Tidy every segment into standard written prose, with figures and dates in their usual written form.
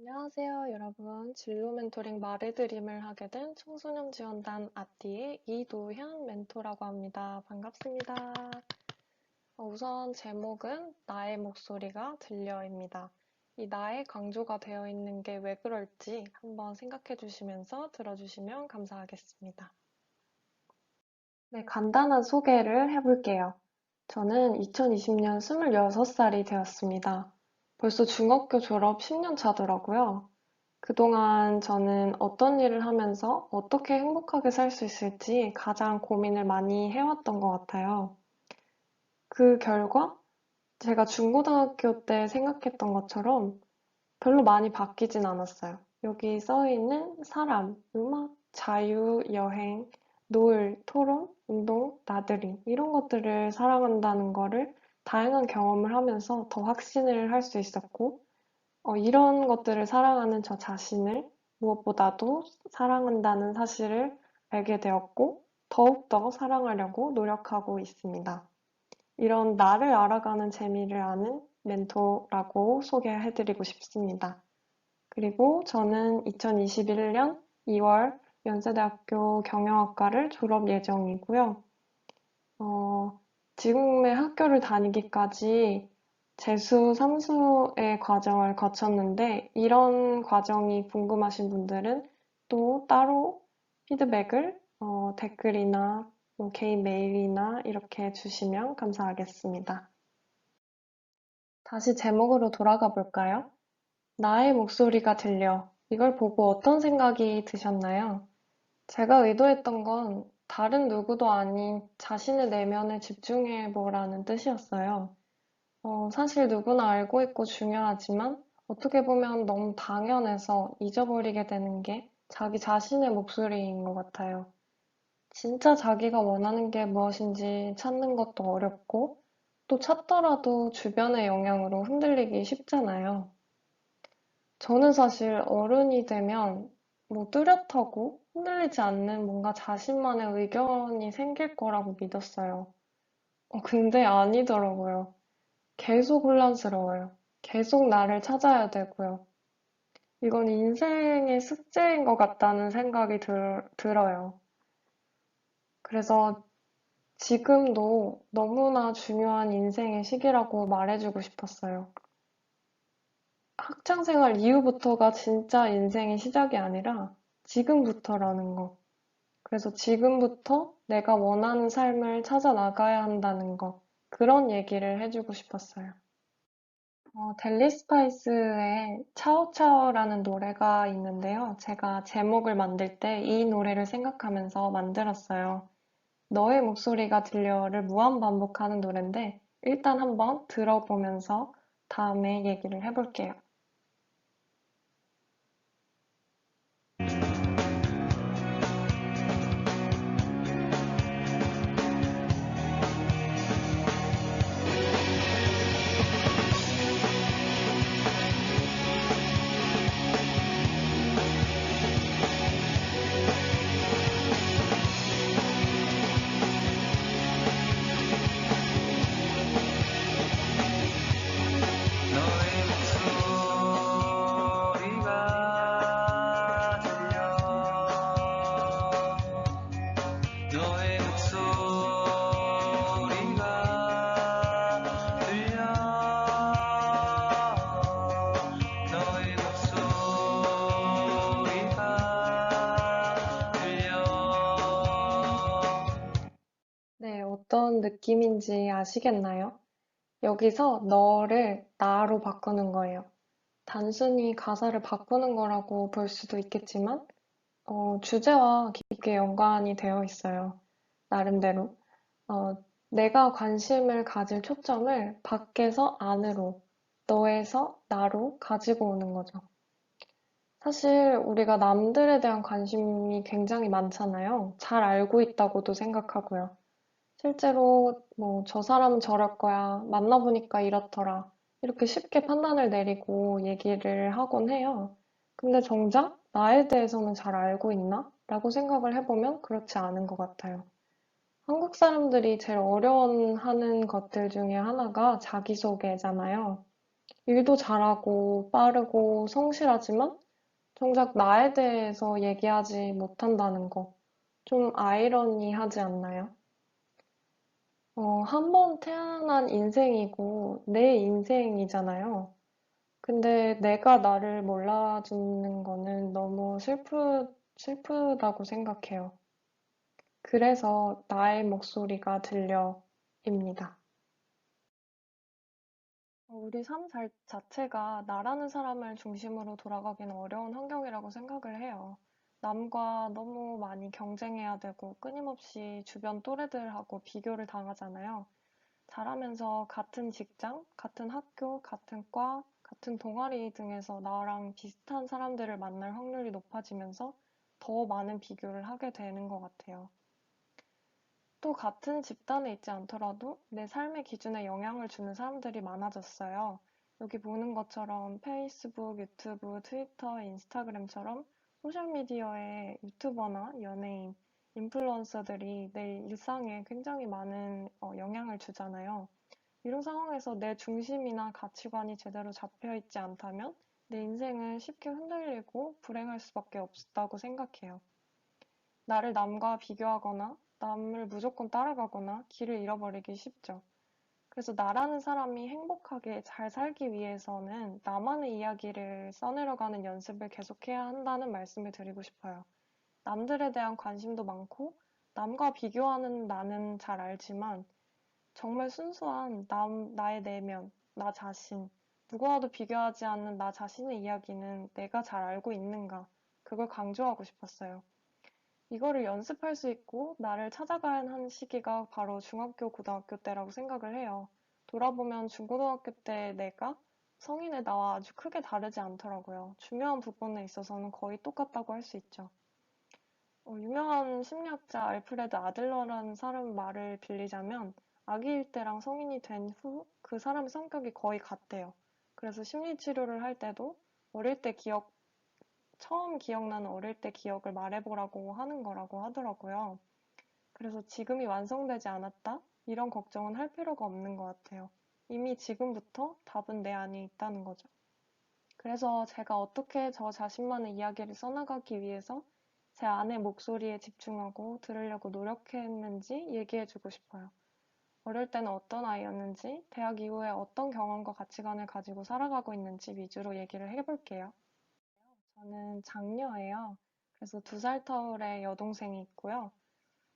안녕하세요, 여러분. 진로 멘토링 말해드림을 하게 된 청소년 지원단 아띠의 이도현 멘토라고 합니다. 반갑습니다. 우선 제목은 나의 목소리가 들려입니다. 이 나의 강조가 되어 있는 게 왜 그럴지 한번 생각해 주시면서 들어주시면 감사하겠습니다. 네, 간단한 소개를 해볼게요. 저는 2020년 26살이 되었습니다. 벌써 중학교 졸업 10년 차더라고요. 그동안 저는 어떤 일을 하면서 어떻게 행복하게 살 수 있을지 가장 고민을 많이 해왔던 것 같아요. 그 결과 제가 중고등학교 때 생각했던 것처럼 별로 많이 바뀌진 않았어요. 여기 써 있는 사람, 음악, 자유, 여행, 노을, 토론, 운동, 나들이 이런 것들을 사랑한다는 거를 다양한 경험을 하면서 더 확신을 할 수 있었고 이런 것들을 사랑하는 저 자신을 무엇보다도 사랑한다는 사실을 알게 되었고 더욱더 사랑하려고 노력하고 있습니다. 이런 나를 알아가는 재미를 아는 멘토라고 소개해드리고 싶습니다. 그리고 저는 2021년 2월 연세대학교 경영학과를 졸업 예정이고요. 지금의 학교를 다니기까지 재수, 삼수의 과정을 거쳤는데 이런 과정이 궁금하신 분들은 또 따로 피드백을 댓글이나 개인 메일이나 이렇게 주시면 감사하겠습니다. 다시 제목으로 돌아가 볼까요? 나의 목소리가 들려. 이걸 보고 어떤 생각이 드셨나요? 제가 의도했던 건 다른 누구도 아닌 자신의 내면에 집중해 보라는 뜻이었어요. 사실 누구나 알고 있고 중요하지만 어떻게 보면 너무 당연해서 잊어버리게 되는 게 자기 자신의 목소리인 것 같아요. 진짜 자기가 원하는 게 무엇인지 찾는 것도 어렵고 또 찾더라도 주변의 영향으로 흔들리기 쉽잖아요. 저는 사실 어른이 되면 뚜렷하고 흔들리지 않는 뭔가 자신만의 의견이 생길 거라고 믿었어요. 근데 아니더라고요. 계속 혼란스러워요. 계속 나를 찾아야 되고요. 이건 인생의 숙제인 것 같다는 생각이 들어요. 그래서 지금도 너무나 중요한 인생의 시기라고 말해주고 싶었어요. 학창생활 이후부터가 진짜 인생의 시작이 아니라 지금부터라는 거. 그래서 지금부터 내가 원하는 삶을 찾아 나가야 한다는 거. 그런 얘기를 해주고 싶었어요. 델리 스파이스의 차오차오라는 노래가 있는데요. 제가 제목을 만들 때 이 노래를 생각하면서 만들었어요. 너의 목소리가 들려를 무한 반복하는 노래인데 일단 한번 들어보면서 다음에 얘기를 해볼게요. 너의 목소리가 들려 너의 목소리가 들려 너의 목소리가 들려 네, 어떤 느낌인지 아시겠나요? 여기서 너를 나로 바꾸는 거예요. 단순히 가사를 바꾸는 거라고 볼 수도 있겠지만, 주제와 깊게 연관이 되어 있어요. 나름대로. 어, 내가 관심을 가질 초점을 밖에서 안으로, 너에서 나로 가지고 오는 거죠. 사실 우리가 남들에 대한 관심이 굉장히 많잖아요. 잘 알고 있다고도 생각하고요. 실제로 저 사람은 저럴 거야. 만나보니까 이렇더라. 이렇게 쉽게 판단을 내리고 얘기를 하곤 해요. 근데 정작 나에 대해서는 잘 알고 있나? 라고 생각을 해보면 그렇지 않은 것 같아요. 한국 사람들이 제일 어려워하는 것들 중에 하나가 자기소개잖아요. 일도 잘하고 빠르고 성실하지만 정작 나에 대해서 얘기하지 못한다는 거. 좀 아이러니하지 않나요? 한 번 태어난 인생이고 내 인생이잖아요. 근데 내가 나를 몰라주는 거는 너무 슬프다고 생각해요. 그래서 나의 목소리가 들려입니다. 우리 자체가 나라는 사람을 중심으로 돌아가기는 어려운 환경이라고 생각을 해요. 남과 너무 많이 경쟁해야 되고 끊임없이 주변 또래들하고 비교를 당하잖아요. 자라면서 같은 직장, 같은 학교, 같은 과, 같은 동아리 등에서 나랑 비슷한 사람들을 만날 확률이 높아지면서 더 많은 비교를 하게 되는 것 같아요. 또 같은 집단에 있지 않더라도 내 삶의 기준에 영향을 주는 사람들이 많아졌어요. 여기 보는 것처럼 페이스북, 유튜브, 트위터, 인스타그램처럼 소셜미디어에 유튜버나 연예인, 인플루언서들이 내 일상에 굉장히 많은 영향을 주잖아요. 이런 상황에서 내 중심이나 가치관이 제대로 잡혀 있지 않다면 내 인생은 쉽게 흔들리고 불행할 수밖에 없다고 생각해요. 나를 남과 비교하거나 남을 무조건 따라가거나 길을 잃어버리기 쉽죠. 그래서 나라는 사람이 행복하게 잘 살기 위해서는 나만의 이야기를 써내려가는 연습을 계속해야 한다는 말씀을 드리고 싶어요. 남들에 대한 관심도 많고 남과 비교하는 나는 잘 알지만 정말 순수한 나의 내면, 나 자신, 누구와도 비교하지 않는 나 자신의 이야기는 내가 잘 알고 있는가, 그걸 강조하고 싶었어요. 이거를 연습할 수 있고 나를 찾아가야 하는 시기가 바로 중학교, 고등학교 때라고 생각을 해요. 돌아보면 중고등학교 때 내가 성인의 나와 아주 크게 다르지 않더라고요. 중요한 부분에 있어서는 거의 똑같다고 할 수 있죠. 유명한 심리학자 알프레드 아들러라는 사람 말을 빌리자면 아기일 때랑 성인이 된 후 그 사람의 성격이 거의 같대요. 그래서 심리치료를 할 때도 어릴 때 처음 기억나는 어릴 때 기억을 말해보라고 하는 거라고 하더라고요. 그래서 지금이 완성되지 않았다? 이런 걱정은 할 필요가 없는 것 같아요. 이미 지금부터 답은 내 안에 있다는 거죠. 그래서 제가 어떻게 저 자신만의 이야기를 써나가기 위해서 제 안의 목소리에 집중하고 들으려고 노력했는지 얘기해주고 싶어요. 어릴 때는 어떤 아이였는지, 대학 이후에 어떤 경험과 가치관을 가지고 살아가고 있는지 위주로 얘기를 해볼게요. 저는 장녀예요. 그래서 2살 터울의 여동생이 있고요.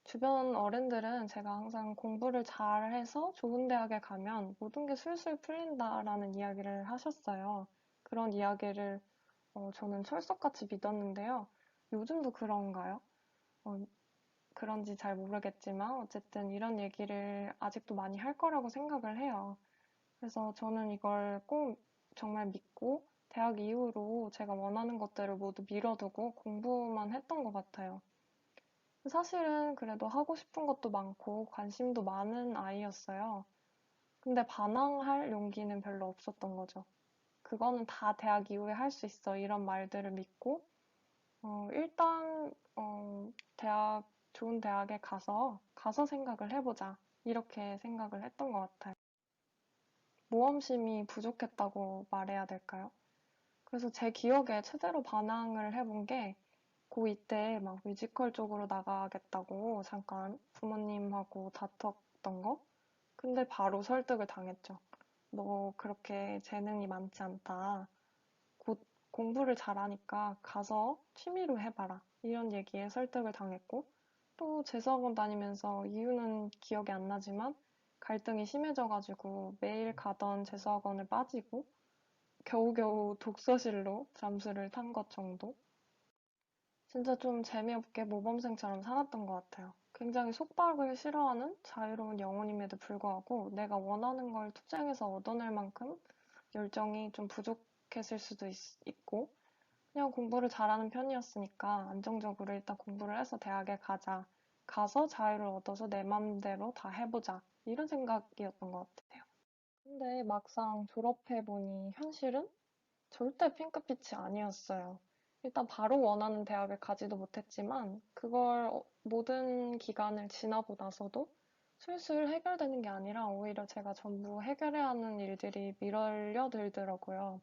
주변 어른들은 제가 항상 공부를 잘해서 좋은 대학에 가면 모든 게 술술 풀린다라는 이야기를 하셨어요. 그런 이야기를 저는 철석같이 믿었는데요. 요즘도 그런가요? 어, 그런지 잘 모르겠지만 어쨌든 이런 얘기를 아직도 많이 할 거라고 생각을 해요. 그래서 저는 이걸 꼭 정말 믿고 대학 이후로 제가 원하는 것들을 모두 미뤄두고 공부만 했던 것 같아요. 사실은 그래도 하고 싶은 것도 많고 관심도 많은 아이였어요. 근데 반항할 용기는 별로 없었던 거죠. 그거는 다 대학 이후에 할 수 있어. 이런 말들을 믿고, 일단, 좋은 대학에 가서 생각을 해보자. 이렇게 생각을 했던 것 같아요. 모험심이 부족했다고 말해야 될까요? 그래서 제 기억에 최대로 반항을 해본 게 고2 때 막 뮤지컬 쪽으로 나가겠다고 잠깐 부모님하고 다퉜던 거? 근데 바로 설득을 당했죠. 너 그렇게 재능이 많지 않다. 곧 공부를 잘하니까 가서 취미로 해봐라. 이런 얘기에 설득을 당했고, 또 재수학원 다니면서 이유는 기억이 안 나지만 갈등이 심해져가지고 매일 가던 재수학원을 빠지고 겨우겨우 독서실로 잠수를 탄 것 정도? 진짜 좀 재미없게 모범생처럼 살았던 것 같아요. 굉장히 속박을 싫어하는 자유로운 영혼임에도 불구하고 내가 원하는 걸 투쟁해서 얻어낼 만큼 열정이 좀 부족했을 수도 있고 그냥 공부를 잘하는 편이었으니까 안정적으로 일단 공부를 해서 대학에 가자. 가서 자유를 얻어서 내 맘대로 다 해보자. 이런 생각이었던 것 같아요. 근데 막상 졸업해보니 현실은 절대 핑크빛이 아니었어요. 일단 바로 원하는 대학을 가지도 못했지만 그걸 모든 기간을 지나고 나서도 술술 해결되는 게 아니라 오히려 제가 전부 해결해야 하는 일들이 밀려들더라고요.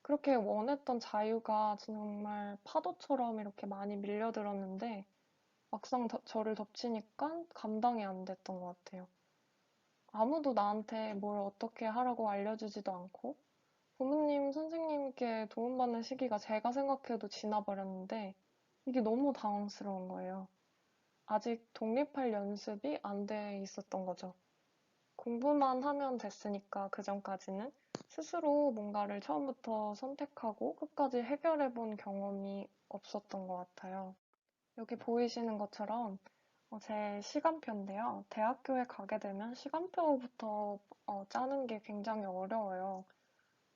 그렇게 원했던 자유가 정말 파도처럼 이렇게 많이 밀려들었는데 막상 저를 덮치니까 감당이 안 됐던 것 같아요. 아무도 나한테 뭘 어떻게 하라고 알려주지도 않고 부모님, 선생님께 도움받는 시기가 제가 생각해도 지나버렸는데 이게 너무 당황스러운 거예요. 아직 독립할 연습이 안 돼 있었던 거죠. 공부만 하면 됐으니까 그전까지는 스스로 뭔가를 처음부터 선택하고 끝까지 해결해 본 경험이 없었던 것 같아요. 여기 보이시는 것처럼 제 시간표인데요. 대학교에 가게 되면 시간표부터 짜는 게 굉장히 어려워요.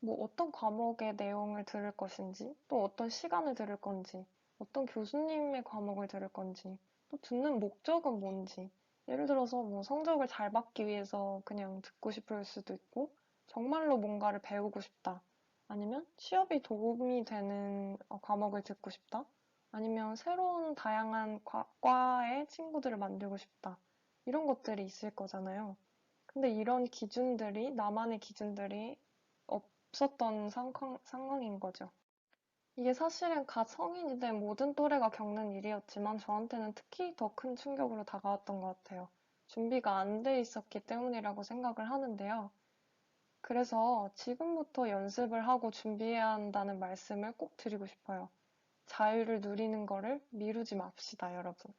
뭐 어떤 과목의 내용을 들을 것인지, 또 어떤 시간을 들을 건지, 어떤 교수님의 과목을 들을 건지, 또 듣는 목적은 뭔지. 예를 들어서 뭐 성적을 잘 받기 위해서 그냥 듣고 싶을 수도 있고, 정말로 뭔가를 배우고 싶다. 아니면 취업이 도움이 되는 과목을 듣고 싶다. 아니면 새로운 다양한 과의 친구들을 만들고 싶다. 이런 것들이 있을 거잖아요. 근데 이런 기준들이, 나만의 기준들이 없었던 상황인 거죠. 이게 사실은 갓 성인이 된 모든 또래가 겪는 일이었지만 저한테는 특히 더 큰 충격으로 다가왔던 것 같아요. 준비가 안 돼 있었기 때문이라고 생각을 하는데요. 그래서 지금부터 연습을 하고 준비해야 한다는 말씀을 꼭 드리고 싶어요. 자유를 누리는 거를 미루지 맙시다, 여러분.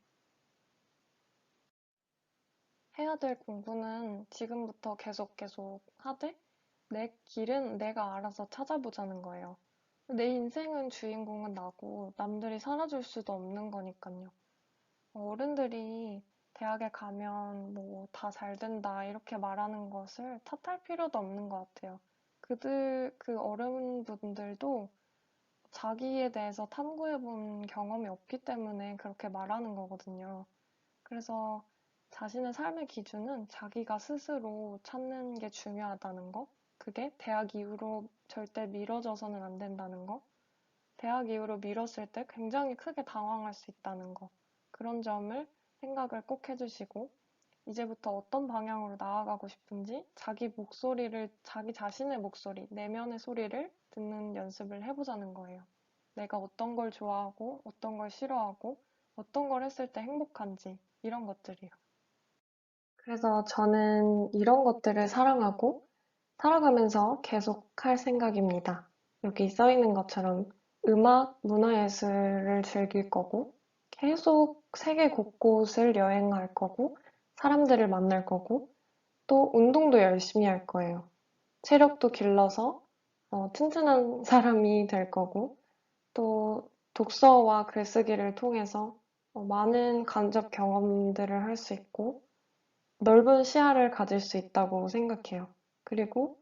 해야 될 공부는 지금부터 계속 하되 내 길은 내가 알아서 찾아보자는 거예요. 내 인생은 주인공은 나고 남들이 살아줄 수도 없는 거니까요. 어른들이 대학에 가면 뭐 다 잘 된다 이렇게 말하는 것을 탓할 필요도 없는 것 같아요. 그 어른분들도 자기에 대해서 탐구해본 경험이 없기 때문에 그렇게 말하는 거거든요. 그래서 자신의 삶의 기준은 자기가 스스로 찾는 게 중요하다는 거, 그게 대학 이후로 절대 미뤄져서는 안 된다는 거, 대학 이후로 미뤘을 때 굉장히 크게 당황할 수 있다는 거, 그런 점을 생각을 꼭 해주시고, 이제부터 어떤 방향으로 나아가고 싶은지 자기 목소리를, 자기 자신의 목소리, 내면의 소리를 듣는 연습을 해보자는 거예요. 내가 어떤 걸 좋아하고, 어떤 걸 싫어하고, 어떤 걸 했을 때 행복한지, 이런 것들이요. 그래서 저는 이런 것들을 사랑하고 살아가면서 계속 할 생각입니다. 여기 써 있는 것처럼 음악, 문화예술을 즐길 거고, 계속 세계 곳곳을 여행할 거고, 사람들을 만날 거고, 또 운동도 열심히 할 거예요. 체력도 길러서 튼튼한 사람이 될 거고, 또 독서와 글쓰기를 통해서 많은 간접 경험들을 할 수 있고, 넓은 시야를 가질 수 있다고 생각해요. 그리고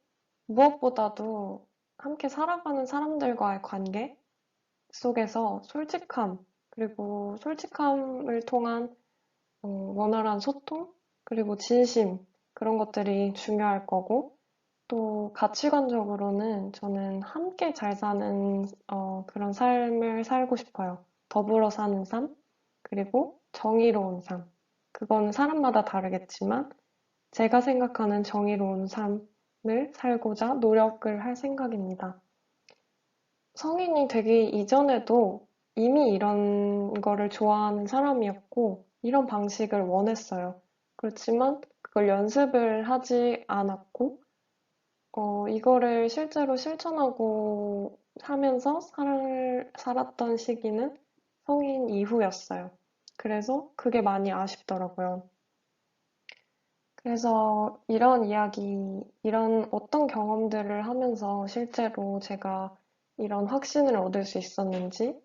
무엇보다도 함께 살아가는 사람들과의 관계 속에서 솔직함, 그리고 솔직함을 통한 원활한 소통, 그리고 진심, 그런 것들이 중요할 거고, 또 가치관적으로는 저는 함께 잘 사는 그런 삶을 살고 싶어요. 더불어 사는 삶, 그리고 정의로운 삶. 그건 사람마다 다르겠지만, 제가 생각하는 정의로운 삶을 살고자 노력을 할 생각입니다. 성인이 되기 이전에도 이미 이런 거를 좋아하는 사람이었고, 이런 방식을 원했어요. 그렇지만 그걸 연습을 하지 않았고, 이거를 실제로 실천하고 하면서 살았던 시기는 성인 이후였어요. 그래서 그게 많이 아쉽더라고요. 그래서 이런 이야기, 이런 어떤 경험들을 하면서 실제로 제가 이런 확신을 얻을 수 있었는지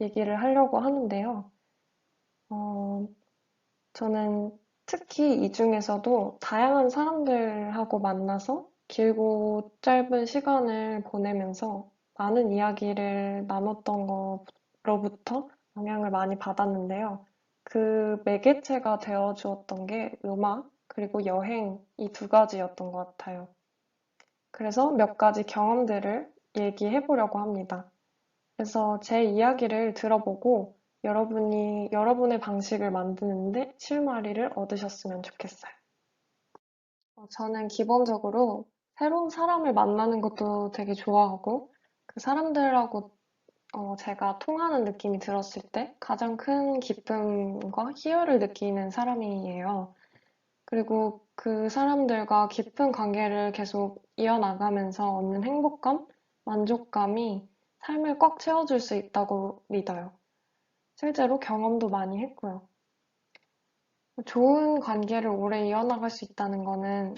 얘기를 하려고 하는데요. 어, 저는 특히 이 중에서도 다양한 사람들하고 만나서 길고 짧은 시간을 보내면서 많은 이야기를 나눴던 거로부터 영향을 많이 받았는데요. 그 매개체가 되어 주었던 게 음악, 그리고 여행, 이 두 가지였던 것 같아요. 그래서 몇 가지 경험들을 얘기해 보려고 합니다. 그래서 제 이야기를 들어보고 여러분이 여러분의 방식을 만드는데 실마리를 얻으셨으면 좋겠어요. 저는 기본적으로 새로운 사람을 만나는 것도 되게 좋아하고 그 사람들하고 제가 통하는 느낌이 들었을 때 가장 큰 기쁨과 희열을 느끼는 사람이에요. 그리고 그 사람들과 깊은 관계를 계속 이어나가면서 얻는 행복감, 만족감이 삶을 꽉 채워줄 수 있다고 믿어요. 실제로 경험도 많이 했고요. 좋은 관계를 오래 이어나갈 수 있다는 거는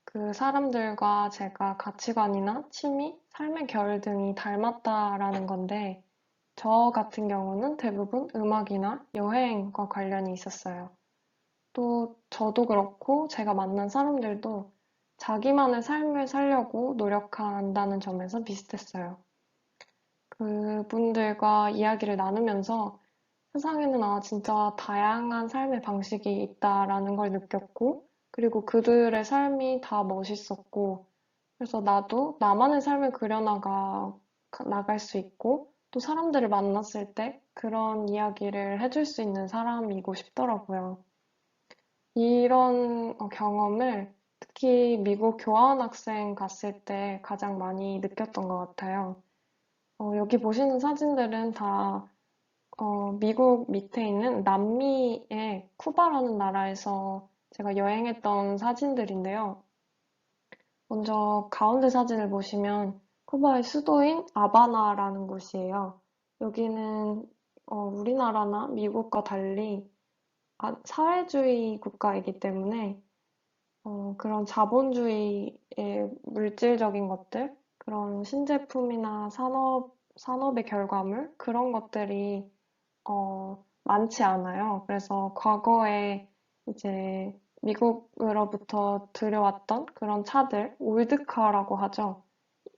그 사람들과 제가 가치관이나 취미, 삶의 결 등이 닮았다라는 건데, 저 같은 경우는 대부분 음악이나 여행과 관련이 있었어요. 또 저도 그렇고 제가 만난 사람들도 자기만의 삶을 살려고 노력한다는 점에서 비슷했어요. 그분들과 이야기를 나누면서 세상에는 진짜 다양한 삶의 방식이 있다라는 걸 느꼈고, 그리고 그들의 삶이 다 멋있었고, 그래서 나도 나만의 삶을 나갈 수 있고, 또 사람들을 만났을 때 그런 이야기를 해줄 수 있는 사람이고 싶더라고요. 이런 경험을 특히 미국 교환학생 갔을 때 가장 많이 느꼈던 것 같아요. 여기 보시는 사진들은 다 미국 밑에 있는 남미의 쿠바라는 나라에서 제가 여행했던 사진들인데요. 먼저 가운데 사진을 보시면 쿠바의 수도인 아바나라는 곳이에요. 여기는 우리나라나 미국과 달리 사회주의 국가이기 때문에 그런 자본주의의 물질적인 것들, 그런 신제품이나 산업의 결과물, 그런 것들이 많지 않아요. 그래서 과거에 이제 미국으로부터 들여왔던 그런 차들, 올드카라고 하죠.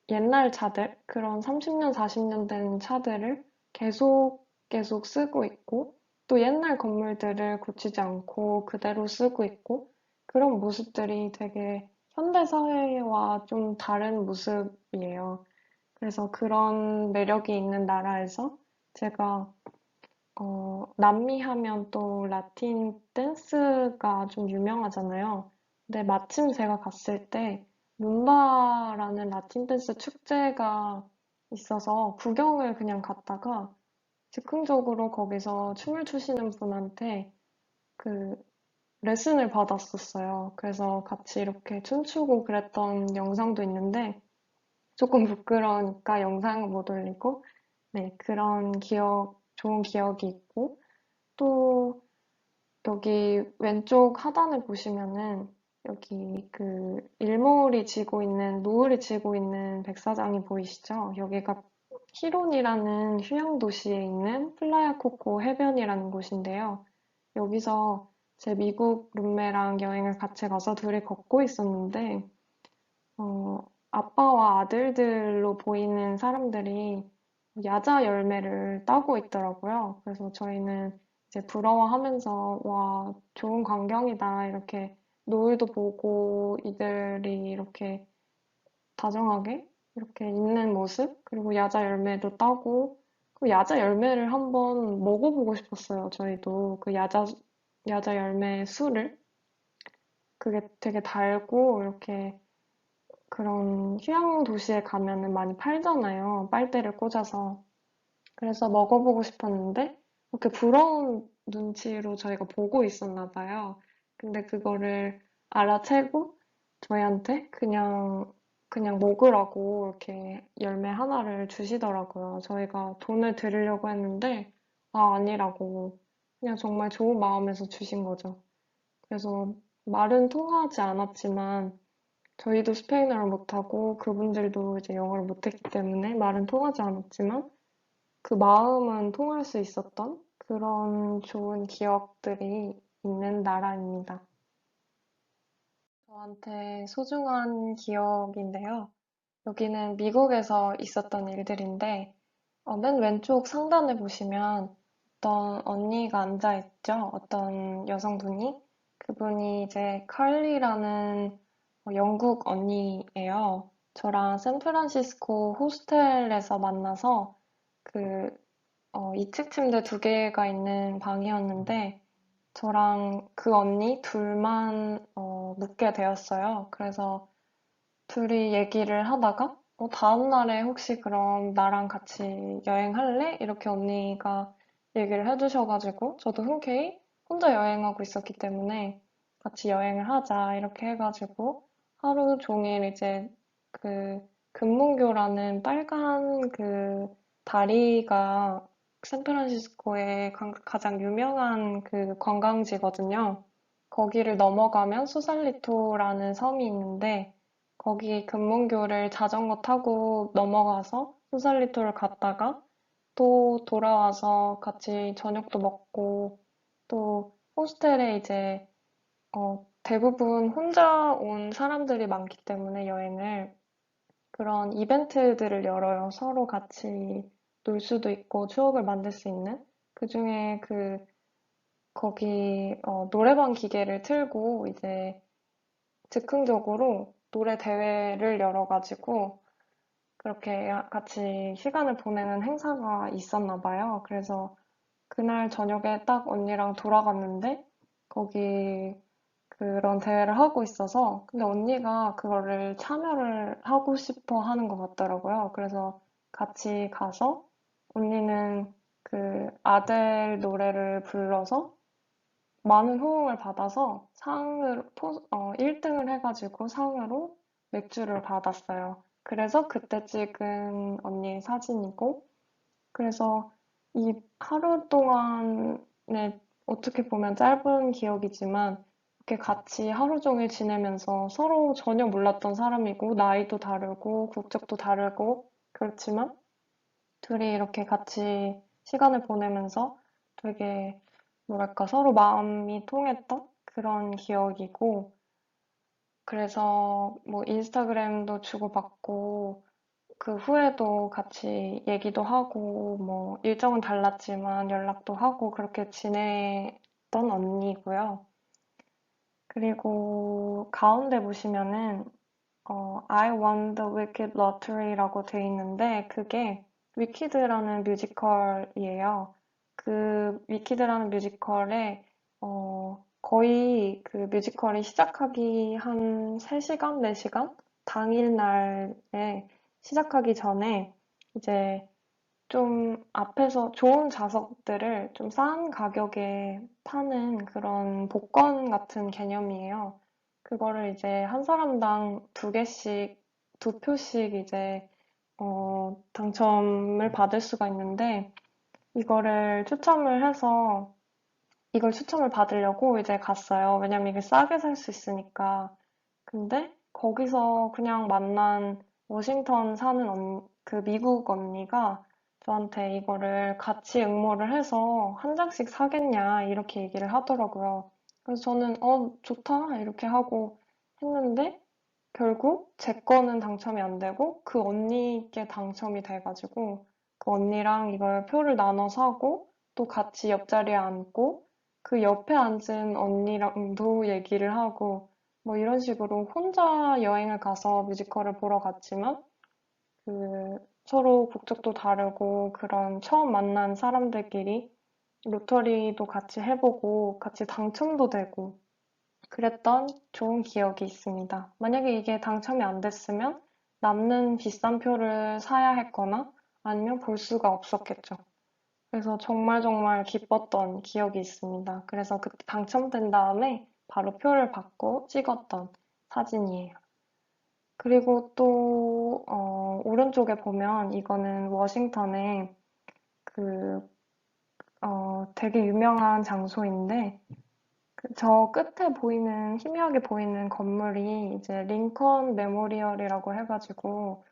옛날 차들, 그런 30년, 40년 된 차들을 계속 쓰고 있고, 또 옛날 건물들을 고치지 않고 그대로 쓰고 있고, 그런 모습들이 되게 현대 사회와 좀 다른 모습이에요. 그래서 그런 매력이 있는 나라에서 제가 남미 하면 또 라틴 댄스가 좀 유명하잖아요. 근데 마침 제가 갔을 때 룸바라는 라틴 댄스 축제가 있어서 구경을 그냥 갔다가 즉흥적으로 거기서 춤을 추시는 분한테 그 레슨을 받았었어요. 그래서 같이 이렇게 춤추고 그랬던 영상도 있는데 조금 부끄러우니까 영상은 못 올리고 네, 그런 좋은 기억이 있고 또 여기 왼쪽 하단을 보시면은 여기 노을이 지고 있는 백사장이 보이시죠? 여기가 히론이라는 휴양 도시에 있는 플라야 코코 해변이라는 곳인데요. 여기서 제 미국 룸메랑 여행을 같이 가서 둘이 걷고 있었는데, 어, 아빠와 아들들로 보이는 사람들이 야자 열매를 따고 있더라고요. 그래서 저희는 이제 부러워하면서, 와, 좋은 광경이다. 이렇게 노을도 보고 이들이 이렇게 다정하게 이렇게 있는 모습, 그리고 야자 열매도 따고, 그 야자 열매를 한번 먹어보고 싶었어요. 저희도 야자 열매 술을. 그게 되게 달고, 이렇게 그런 휴양 도시에 가면은 많이 팔잖아요. 빨대를 꽂아서. 그래서 먹어보고 싶었는데, 이렇게 부러운 눈치로 저희가 보고 있었나 봐요. 근데 그거를 알아채고 저희한테 그냥 먹으라고 이렇게 열매 하나를 주시더라고요. 저희가 돈을 드리려고 했는데, 아니라고. 그냥 정말 좋은 마음에서 주신 거죠. 그래서 말은 통하지 않았지만, 저희도 스페인어를 못하고 그분들도 이제 영어를 못했기 때문에 말은 통하지 않았지만 그 마음은 통할 수 있었던 그런 좋은 기억들이 있는 나라입니다. 저한테 소중한 기억인데요. 여기는 미국에서 있었던 일들인데 맨 왼쪽 상단에 보시면 어떤 언니가 앉아 있죠. 어떤 여성분이. 그분이 이제 칼리라는 영국 언니예요. 저랑 샌프란시스코 호스텔에서 만나서 그 2층 침대 두 개가 있는 방이었는데, 저랑 그 언니 둘만 묵게 되었어요. 그래서 둘이 얘기를 하다가, 다음날에 혹시 그럼 나랑 같이 여행할래? 이렇게 언니가 얘기를 해주셔가지고, 저도 흔쾌히 혼자 여행하고 있었기 때문에 같이 여행을 하자, 이렇게 해가지고, 하루 종일 이제 그 금문교라는 빨간 그 다리가 샌프란시스코의 가장 유명한 그 관광지거든요. 거기를 넘어가면 수살리토라는 섬이 있는데, 거기 금문교를 자전거 타고 넘어가서 수살리토를 갔다가 또 돌아와서 같이 저녁도 먹고 또 호스텔에 이제 대부분 혼자 온 사람들이 많기 때문에 여행을 그런 이벤트들을 열어요. 서로 같이 놀 수도 있고 추억을 만들 수 있는 그중에 거기 노래방 기계를 틀고 이제 즉흥적으로 노래 대회를 열어가지고 그렇게 같이 시간을 보내는 행사가 있었나 봐요. 그래서 그날 저녁에 딱 언니랑 돌아갔는데 거기 그런 대회를 하고 있어서 근데 언니가 그거를 참여를 하고 싶어 하는 것 같더라고요. 그래서 같이 가서 언니는 그 아델 노래를 불러서 많은 호응을 받아서 1등을 해가지고 상으로 맥주를 받았어요. 그래서 그때 찍은 언니의 사진이고, 그래서 이 하루 동안의 어떻게 보면 짧은 기억이지만, 이렇게 같이 하루 종일 지내면서 서로 전혀 몰랐던 사람이고, 나이도 다르고, 국적도 다르고, 그렇지만, 둘이 이렇게 같이 시간을 보내면서 되게 뭐랄까 서로 마음이 통했던 그런 기억이고 그래서 뭐 인스타그램도 주고받고 그 후에도 같이 얘기도 하고 뭐 일정은 달랐지만 연락도 하고 그렇게 지냈던 언니고요. 그리고 가운데 보시면은 I won the Wicked Lottery라고 돼 있는데 그게 위키드라는 뮤지컬이에요. 그 위키드라는 뮤지컬에 거의 그 뮤지컬이 시작하기 한 3시간, 4시간? 당일날에 시작하기 전에 이제 좀 앞에서 좋은 좌석들을 좀 싼 가격에 파는 그런 복권 같은 개념이에요. 그거를 이제 한 사람당 두 개씩, 두 표씩 이제, 당첨을 받을 수가 있는데, 이거를 추첨을 해서, 이걸 추첨을 받으려고 이제 갔어요. 왜냐면 이게 싸게 살 수 있으니까. 근데 거기서 그냥 만난 워싱턴 사는 그 미국 언니가 저한테 이거를 같이 응모를 해서 한 장씩 사겠냐 이렇게 얘기를 하더라고요. 그래서 저는 좋다 이렇게 하고 했는데 결국 제 거는 당첨이 안 되고 그 언니께 당첨이 돼가지고 그 언니랑 이걸 표를 나눠 사고 또 같이 옆자리에 앉고 그 옆에 앉은 언니랑도 얘기를 하고 뭐 이런 식으로 혼자 여행을 가서 뮤지컬을 보러 갔지만 그 서로 국적도 다르고 그런 처음 만난 사람들끼리 로터리도 같이 해보고 같이 당첨도 되고 그랬던 좋은 기억이 있습니다. 만약에 이게 당첨이 안 됐으면 남는 비싼 표를 사야 했거나 아니면 볼 수가 없었겠죠. 그래서 정말 정말 기뻤던 기억이 있습니다. 그래서 그때 당첨된 다음에 바로 표를 받고 찍었던 사진이에요. 그리고 또, 오른쪽에 보면 이거는 워싱턴의 그, 되게 유명한 장소인데, 저 끝에 보이는, 희미하게 보이는 건물이 이제 링컨 메모리얼이라고 해가지고,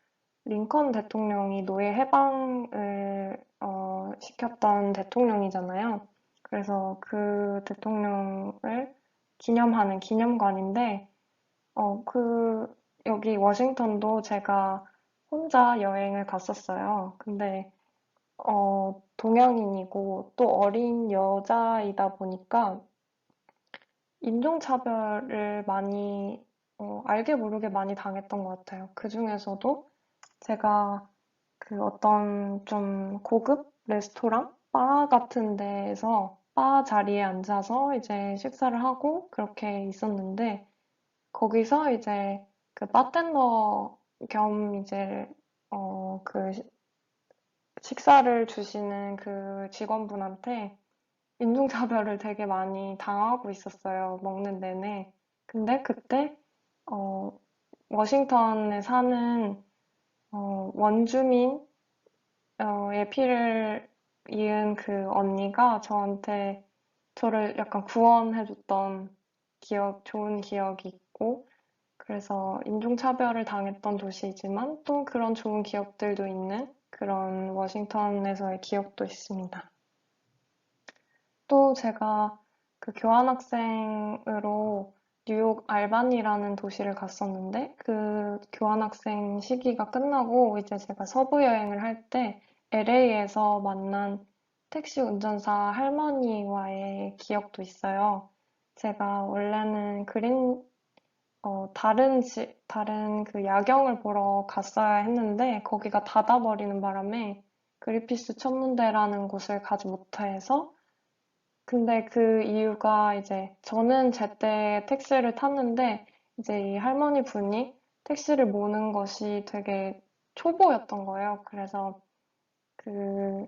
링컨 대통령이 노예 해방을, 시켰던 대통령이잖아요. 그래서 그 대통령을 기념하는 기념관인데, 여기 워싱턴도 제가 혼자 여행을 갔었어요. 근데, 동양인이고 또 어린 여자이다 보니까 인종차별을 많이, 알게 모르게 많이 당했던 것 같아요. 그중에서도 제가 그 어떤 좀 고급 레스토랑? 바 같은 데에서 바 자리에 앉아서 이제 식사를 하고 그렇게 있었는데 거기서 이제 그 바텐더 겸 이제 그 식사를 주시는 그 직원분한테 인종차별을 되게 많이 당하고 있었어요. 먹는 내내. 근데 그때 어, 워싱턴에 사는 원주민 의 피를 이은 그 언니가 저한테 저를 약간 구원해줬던 좋은 기억이 있고, 그래서 인종차별을 당했던 도시이지만 또 그런 좋은 기억들도 있는 그런 워싱턴에서의 기억도 있습니다. 또 제가 그 교환학생으로 뉴욕 알바니라는 도시를 갔었는데 그 교환학생 시기가 끝나고 이제 제가 서부 여행을 할 때 LA에서 만난 택시 운전사 할머니와의 기억도 있어요. 제가 원래는 다른 그 야경을 보러 갔어야 했는데 거기가 닫아버리는 바람에 그리피스 천문대라는 곳을 가지 못해서 근데 그 이유가 이제 저는 제때 택시를 탔는데 이제 이 할머니 분이 택시를 모는 것이 되게 초보였던 거예요. 그래서 그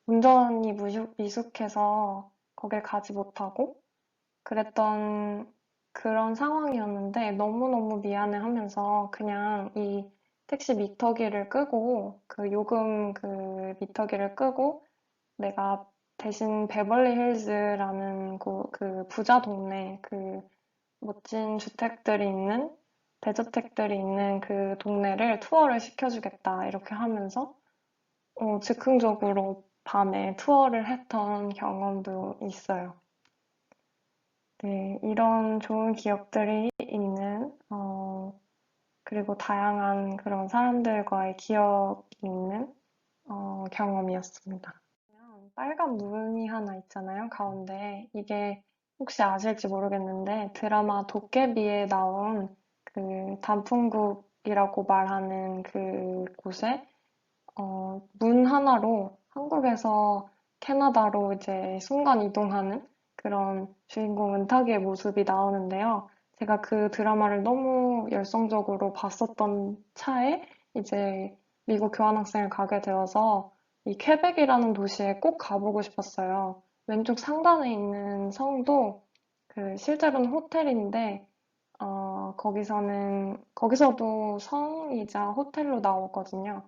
운전이 미숙해서 거길 가지 못하고 그랬던 그런 상황이었는데 너무너무 미안해 하면서 그냥 이 택시 미터기를 끄고 그 요금 그 미터기를 끄고 내가 대신 베벌리 힐즈라는 그 부자 동네 그 멋진 주택들이 있는 대저택들이 있는 그 동네를 투어를 시켜주겠다 이렇게 하면서 즉흥적으로 밤에 투어를 했던 경험도 있어요. 네, 이런 좋은 기억들이 있는 그리고 다양한 그런 사람들과의 기억이 있는 경험이었습니다. 빨간 무늬 하나 있잖아요, 가운데. 이게 혹시 아실지 모르겠는데 드라마 도깨비에 나온 그 단풍국이라고 말하는 그 곳에 문 하나로 한국에서 캐나다로 이제 순간 이동하는 그런 주인공 은탁의 모습이 나오는데요. 제가 그 드라마를 너무 열성적으로 봤었던 차에 이제 미국 교환학생을 가게 되어서 이 퀘벡이라는 도시에 꼭 가보고 싶었어요. 왼쪽 상단에 있는 성도 그 실제로는 호텔인데 거기서도 성이자 호텔로 나오거든요.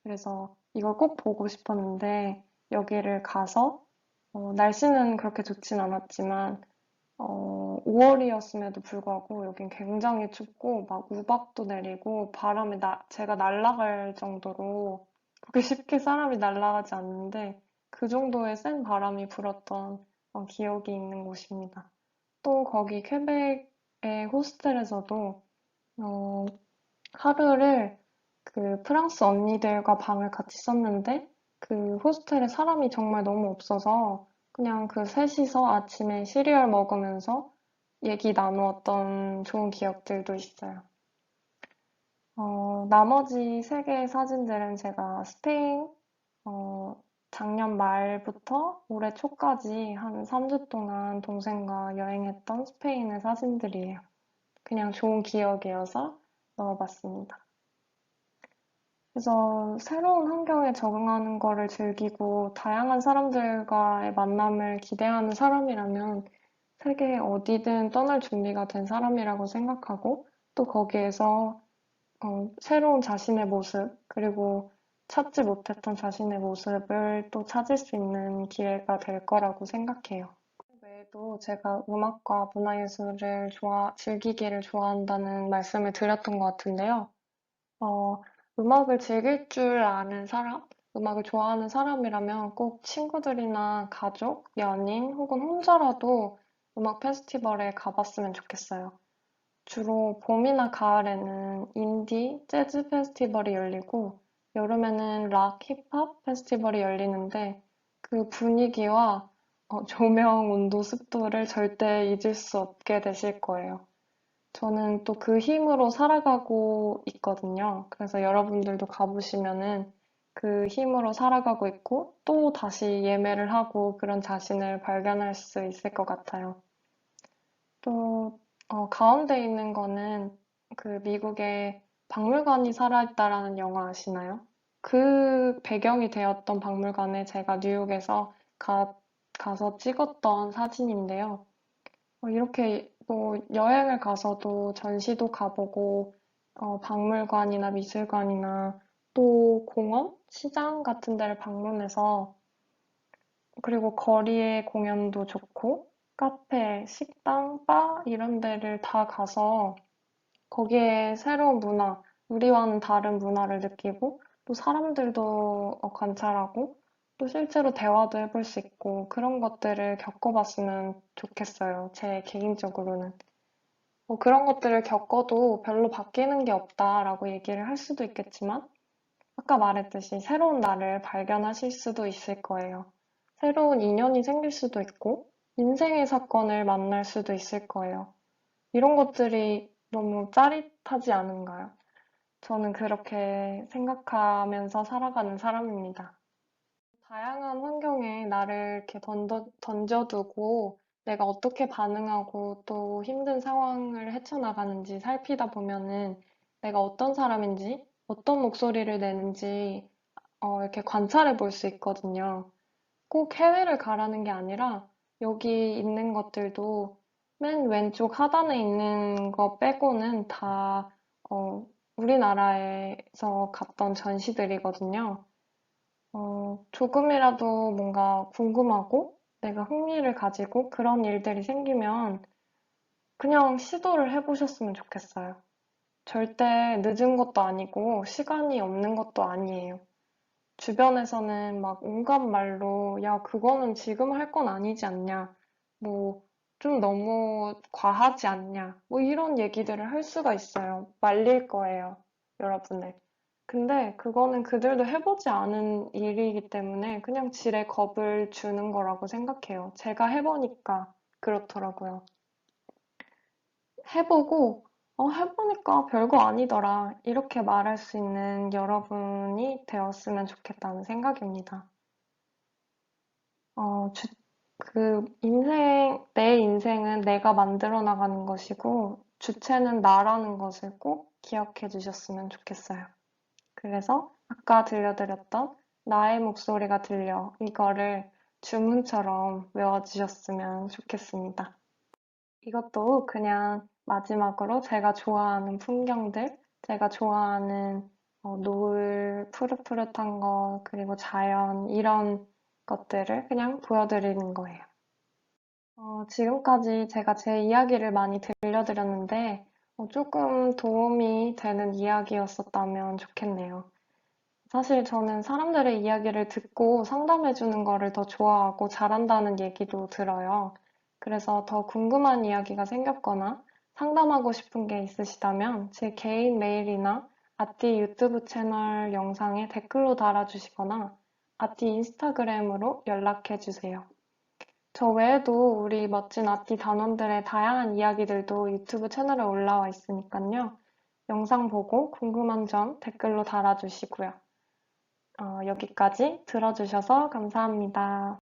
그래서 이걸 꼭 보고 싶었는데 여기를 가서 날씨는 그렇게 좋진 않았지만 5월이었음에도 불구하고 여긴 굉장히 춥고 막 우박도 내리고 제가 날아갈 정도로 그렇게 쉽게 사람이 날아가지 않는데 그 정도의 센 바람이 불었던 기억이 있는 곳입니다. 또 거기 퀘벡의 호스텔에서도 어, 하루를 그 프랑스 언니들과 방을 같이 썼는데 그 호스텔에 사람이 정말 너무 없어서 그냥 그 셋이서 아침에 시리얼 먹으면서 얘기 나누었던 좋은 기억들도 있어요. 나머지 세 개의 사진들은 제가 어, 작년 말부터 올해 초까지 한 3주 동안 동생과 여행했던 스페인의 사진들이에요. 그냥 좋은 기억이어서 넣어봤습니다. 그래서 새로운 환경에 적응하는 거를 즐기고 다양한 사람들과의 만남을 기대하는 사람이라면 세계 어디든 떠날 준비가 된 사람이라고 생각하고 또 거기에서 새로운 자신의 모습 그리고 찾지 못했던 자신의 모습을 또 찾을 수 있는 기회가 될 거라고 생각해요. 그 외에도 제가 음악과 문화예술을 즐기기를 좋아한다는 말씀을 드렸던 것 같은데요. 어, 음악을 즐길 줄 아는 사람, 음악을 좋아하는 사람이라면 꼭 친구들이나 가족, 연인 혹은 혼자라도 음악 페스티벌에 가봤으면 좋겠어요. 주로 봄이나 가을에는 인디, 재즈 페스티벌이 열리고 여름에는 락, 힙합 페스티벌이 열리는데 그 분위기와 조명, 온도, 습도를 절대 잊을 수 없게 되실 거예요. 저는 또 그 힘으로 살아가고 있거든요. 그래서 여러분들도 가보시면은 그 힘으로 살아가고 있고 또 다시 예매를 하고 그런 자신을 발견할 수 있을 것 같아요. 또 가운데 있는 거는 그 미국의 박물관이 살아있다라는 영화 아시나요? 그 배경이 되었던 박물관에 제가 뉴욕에서 가서 찍었던 사진인데요. 이렇게 뭐 여행을 가서도 전시도 가보고 박물관이나 미술관이나 또 공원, 시장 같은 데를 방문해서 그리고 거리의 공연도 좋고 카페, 식당, 바 이런 데를 다 가서 거기에 새로운 문화, 우리와는 다른 문화를 느끼고 또 사람들도 관찰하고 또 실제로 대화도 해볼 수 있고 그런 것들을 겪어봤으면 좋겠어요. 제 개인적으로는. 그런 것들을 겪어도 별로 바뀌는 게 없다라고 얘기를 할 수도 있겠지만 아까 말했듯이 새로운 나를 발견하실 수도 있을 거예요. 새로운 인연이 생길 수도 있고 인생의 사건을 만날 수도 있을 거예요. 이런 것들이 너무 짜릿하지 않은가요? 저는 그렇게 생각하면서 살아가는 사람입니다. 다양한 환경에 나를 이렇게 던져두고 내가 어떻게 반응하고 또 힘든 상황을 헤쳐나가는지 살피다 보면은 내가 어떤 사람인지, 어떤 목소리를 내는지 이렇게 관찰해 볼 수 있거든요. 꼭 해외를 가라는 게 아니라 여기 있는 것들도 맨 왼쪽 하단에 있는 거 빼고는 다 우리나라에서 갔던 전시들이거든요. 조금이라도 뭔가 궁금하고 내가 흥미를 가지고 그런 일들이 생기면 그냥 시도를 해보셨으면 좋겠어요. 절대 늦은 것도 아니고 시간이 없는 것도 아니에요. 주변에서는 막 온갖 말로 야, 그거는 지금 할 건 아니지 않냐. 뭐, 좀 너무 과하지 않냐. 뭐 이런 얘기들을 할 수가 있어요. 말릴 거예요, 여러분을. 근데 그거는 그들도 해보지 않은 일이기 때문에 그냥 지레 겁을 주는 거라고 생각해요. 제가 해보니까 그렇더라고요. 해보고, 해보니까 별거 아니더라. 이렇게 말할 수 있는 여러분이 되었으면 좋겠다는 생각입니다. 어, 주, 내 인생은 내가 만들어 나가는 것이고, 주체는 나라는 것을 꼭 기억해 주셨으면 좋겠어요. 그래서 아까 들려드렸던 나의 목소리가 들려 이거를 주문처럼 외워주셨으면 좋겠습니다. 이것도 그냥 마지막으로 제가 좋아하는 풍경들, 제가 좋아하는 노을, 푸릇푸릇한 거, 그리고 자연, 이런 것들을 그냥 보여드리는 거예요. 지금까지 제가 제 이야기를 많이 들려드렸는데, 조금 도움이 되는 이야기였었다면 좋겠네요. 사실 저는 사람들의 이야기를 듣고 상담해주는 거를 더 좋아하고 잘한다는 얘기도 들어요. 그래서 더 궁금한 이야기가 생겼거나 상담하고 싶은 게 있으시다면 제 개인 메일이나 아띠 유튜브 채널 영상에 댓글로 달아주시거나 아띠 인스타그램으로 연락해주세요. 저 외에도 우리 멋진 아띠 단원들의 다양한 이야기들도 유튜브 채널에 올라와 있으니까요. 영상 보고 궁금한 점 댓글로 달아주시고요. 여기까지 들어주셔서 감사합니다.